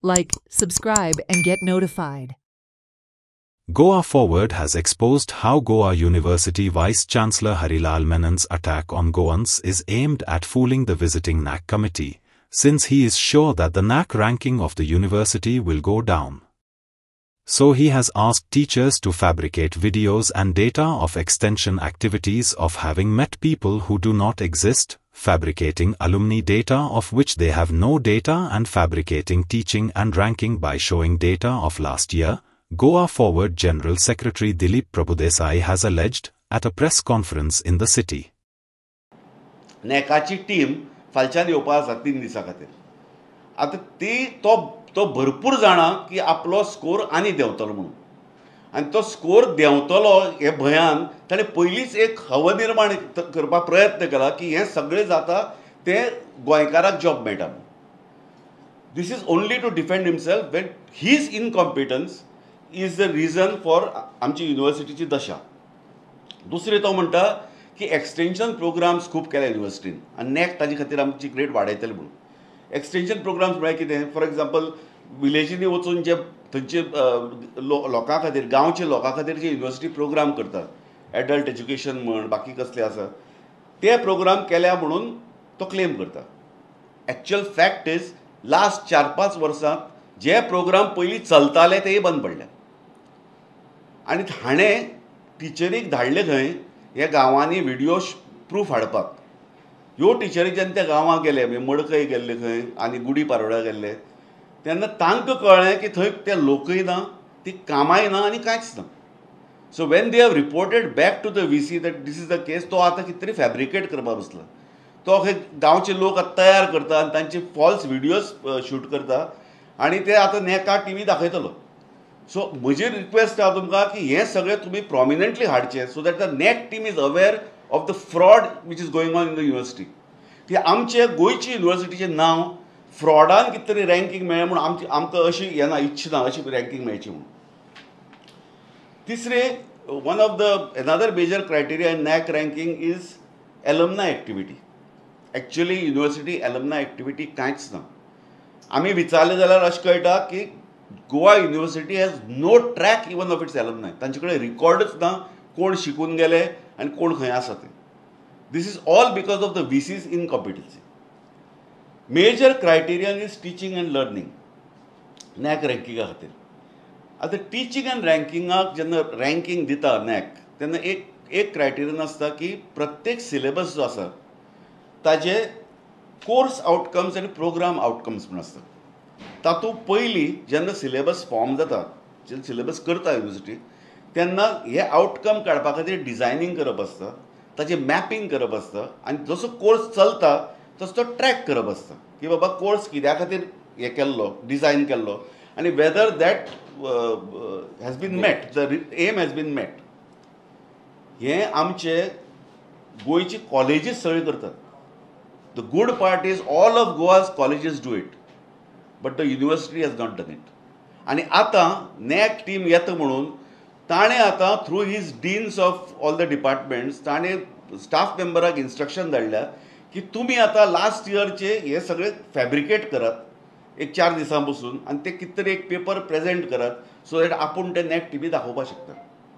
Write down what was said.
Like, subscribe, and get notified. Goa Forward has exposed how Goa University Vice-Chancellor Harilal Menon's attack on Goans is aimed at fooling the visiting NAC committee, since he is sure that the NAC ranking of the university will go down. So he has asked teachers to fabricate videos and data of extension activities of having met people who do not exist, fabricating alumni data of which they have no data, and fabricating teaching and ranking by showing data of last year, Goa Forward General Secretary Dilip Prabhudesai has alleged at a press conference in the city. नॅकाची team फालच्यान येवपा आसा 3 दिसां खातीर. आतां तो भरपूर जाणा की आपलो स्कोर आनी देंवतलो म्हणून, आनी तो स्कोर देंवतलो हे भंयान ताणें पयलींच एक हव निर्माण करपाक प्रयत्न केला की हें सगळें जाता तें गोंयकाराक जॉब मेळटा. This is only to defend himself when his incompetence is the reason for आमची युनिवर्सिटीची दशा. दुसरें तो म्हणटा की एक्सटेंशन प्रोग्राम्स खूब केल्या युनिवर्सिटीन आनी नॅक ताजे खातीर आमची ग्रेड वाडयतले म्हणून. एक्सटेंशन प्रोग्राम्स म्हळ्यार कितें? फॉर एग्जाम्पल विलेजींनी वचून जे थंयचे लोकां खातीर, गांवच्या लोकां खातीर जे युनिवर्सिटी प्रोग्राम करतात, एडल्ट एज्युकेशन म्हण बाकी कसले आसा, ते प्रोग्राम केल्या म्हणून तो क्लेम करता. एक्चुअल फॅक्ट इज लास्ट 4-5 वर्सांत जे प्रोग्राम पयलीं चलताले तेय बंद पडले. आनी हाणें टिचरीक धाडले खंय ह्या गांवांनी व्हिडिओ प्रूफ हाडपाक. ह्यो टिचरी जेन्ना त्या गांवांक गेले, म्हणजे मडकय गेल्ले खंय आनी गुडी पारोड्या गेल्ले, तेन्ना तांकां कळ्ळें की थंय ते लोकय ना, ती कामाय ना आनी कांयच ना. So when they have reported back to the VC that this is the case, तो आतां कितें तरी फॅब्रिकेट करपाक बसला. तो खंय गांवचे लोक आतां तयार करता आनी तांचे फॉल्स व्हिडिओज शूट करता आनी ते आतां नॅका टीव्ही दाखयतलो. सो म्हजी रिक्वेस्ट आहा तुमकां की हें सगळें तुमी प्रॉमिनंटली हाडचें so that the NAAC team is aware of the fraud which is going on in the university. की आमचे गोंयची युनिवर्सिटीचें नांव फ्रॉडान कितें तरी रँकींग मेळ्ळें म्हणून आमकां अशी येना, इच्छा ना अशी रँकींग मेळची म्हणून. तिसरें, one of the another major criteria in NAAC ranking is alumni activity. Actually university alumni activity कांयच ना. आमी विचारलें जाल्यार अशें कळटा की Goa university has no track even of its alumni. तांचे कडेन रिकॉर्डच ना कोण शिकून गेले आनी कोण खंय आसा ते. This is all because of the VC's incompetency. Major criterion is teaching and learning NAAC रँकिंगा खातीर. आतां टिचींग एंड रँकिंगाक जेन्ना रँकींग दिता नॅक तेन्ना एक क्रायटेरियन आसता की प्रत्येक सिलेबस जो आसा ताजे कोर्स आउटकम्स आनी प्रोग्राम आउटकम्स म्हूण आसता. तातूंत पयलीं जेन्ना सिलेबस फॉर्म जाता, जेन्ना सिलेबस करता युनिवर्सिटी, तेन्ना हे आउटकम काडपा खातीर डिझायनींग करप आसता, ताजें मॅपींग करप आसता आनी जसो कोर्स चलता तसो तो ट्रॅक करप आसता की बाबा कोर्स कित्या खातीर हें केल्लो, डिझायन केल्लो आनी whether that has been met, the aim has been met. हें आमचे गोंयची कॉलेजीस सगळी करतात. The good part is all of Goa's colleges do it, but the university has not done it. आनी आतां नॅक टीम येता म्हणून ताणें आतां through his deans of all the departments ताणें स्टाफ मेंबराक इन्स्ट्रक्शन धाडल्या की तुमी आतां लास्ट इयरचे हे सगळे फॅब्रिकेट करात एक 4 दिसां बसून आनी ते कितें तरी एक पेपर प्रेजेंट करात सो दॅट आपूण ते नॅक टीव्ही दाखोवपाक शकता.